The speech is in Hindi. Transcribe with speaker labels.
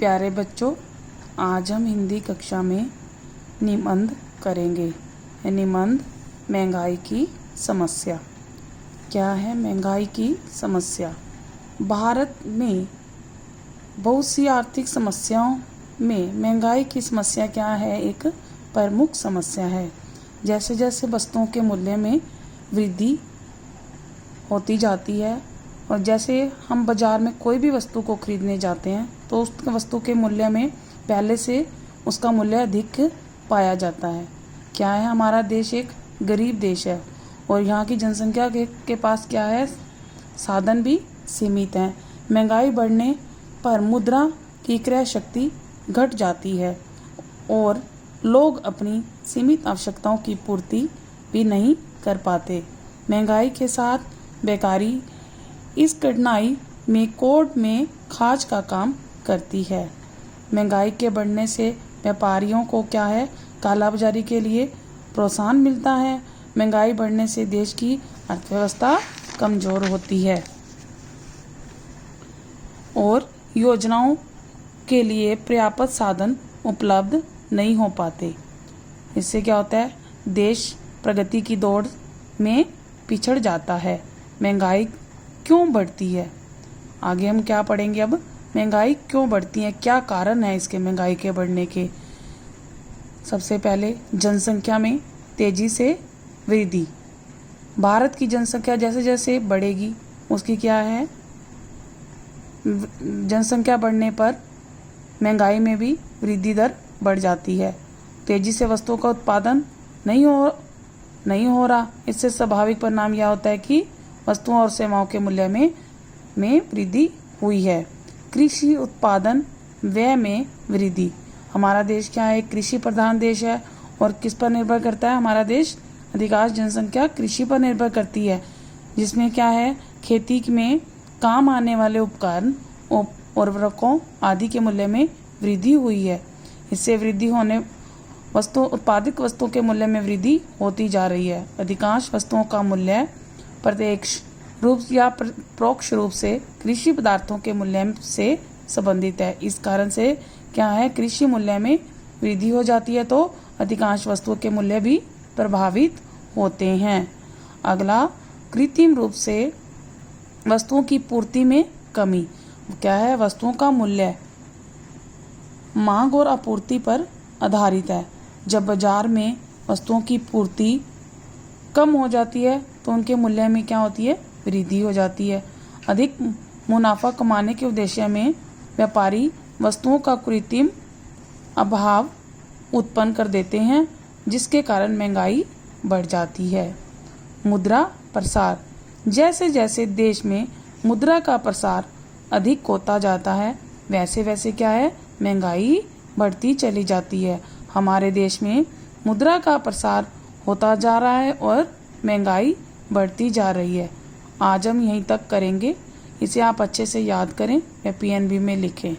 Speaker 1: प्यारे बच्चों, आज हम हिंदी कक्षा में निबंध करेंगे। निबंध महंगाई की समस्या। क्या है महंगाई की समस्या? भारत में बहुत सी आर्थिक समस्याओं में महंगाई की समस्या क्या है, एक प्रमुख समस्या है। जैसे जैसे वस्तुओं के मूल्य में वृद्धि होती जाती है और जैसे हम बाज़ार में कोई भी वस्तु को खरीदने जाते हैं तो उस वस्तु के मूल्य में पहले से उसका मूल्य अधिक पाया जाता है। क्या है, हमारा देश एक गरीब देश है और यहाँ की जनसंख्या के पास क्या है, साधन भी सीमित हैं। महंगाई बढ़ने पर मुद्रा की क्रय शक्ति घट जाती है और लोग अपनी सीमित आवश्यकताओं की पूर्ति भी नहीं कर पाते। महंगाई के साथ बेकारी इस कठिनाई में कोर्ट में खाज का काम करती है। महंगाई के बढ़ने से व्यापारियों को क्या है, कालाबाजारी के लिए प्रोत्साहन मिलता है। महंगाई बढ़ने से देश की अर्थव्यवस्था कमज़ोर होती है और योजनाओं के लिए पर्याप्त साधन उपलब्ध नहीं हो पाते। इससे क्या होता है, देश प्रगति की दौड़ में पिछड़ जाता है। महंगाई क्यों बढ़ती है, आगे हम क्या पढ़ेंगे। अब महंगाई क्यों बढ़ती है, क्या कारण है इसके महंगाई के बढ़ने के। सबसे पहले जनसंख्या में तेजी से वृद्धि। भारत की जनसंख्या जैसे जैसे बढ़ेगी उसकी क्या है, जनसंख्या बढ़ने पर महंगाई में भी वृद्धि दर बढ़ जाती है। तेजी से वस्तुओं का उत्पादन नहीं हो रहा। इससे स्वाभाविक परिणाम यह होता है कि वस्तुओं और सेवाओं के मूल्य में वृद्धि हुई है। कृषि उत्पादन व्यय में वृद्धि। हमारा देश क्या है, कृषि प्रधान देश है और किस पर निर्भर करता है, हमारा देश अधिकांश जनसंख्या कृषि पर निर्भर करती है, जिसमें क्या है, खेती में काम आने वाले उपकरण, उर्वरकों आदि के मूल्य में वृद्धि हुई है। इससे वृद्धि होने उत्पादित वस्तुओं के मूल्य में वृद्धि होती जा रही है। अधिकांश वस्तुओं का मूल्य प्रत्यक्ष रूप या परोक्ष रूप से कृषि पदार्थों के मूल्य से संबंधित है। इस कारण से क्या है, कृषि मूल्य में वृद्धि हो जाती है तो अधिकांश वस्तुओं के मूल्य भी प्रभावित होते हैं। अगला, कृत्रिम रूप से वस्तुओं की पूर्ति में कमी। क्या है, वस्तुओं का मूल्य मांग और आपूर्ति पर आधारित है। जब बाजार में वस्तुओं की पूर्ति कम हो जाती है तो उनके मूल्य में क्या होती है, वृद्धि हो जाती है। अधिक मुनाफा कमाने के उद्देश्य में व्यापारी वस्तुओं का कृत्रिम अभाव उत्पन्न कर देते हैं, जिसके कारण महंगाई बढ़ जाती है। मुद्रा प्रसार। जैसे जैसे देश में मुद्रा का प्रसार अधिक होता जाता है वैसे वैसे क्या है, महंगाई बढ़ती चली जाती है। हमारे देश में मुद्रा का प्रसार होता जा रहा है और महंगाई बढ़ती जा रही है। आज हम यहीं तक करेंगे, इसे आप अच्छे से याद करें या PNB में लिखें।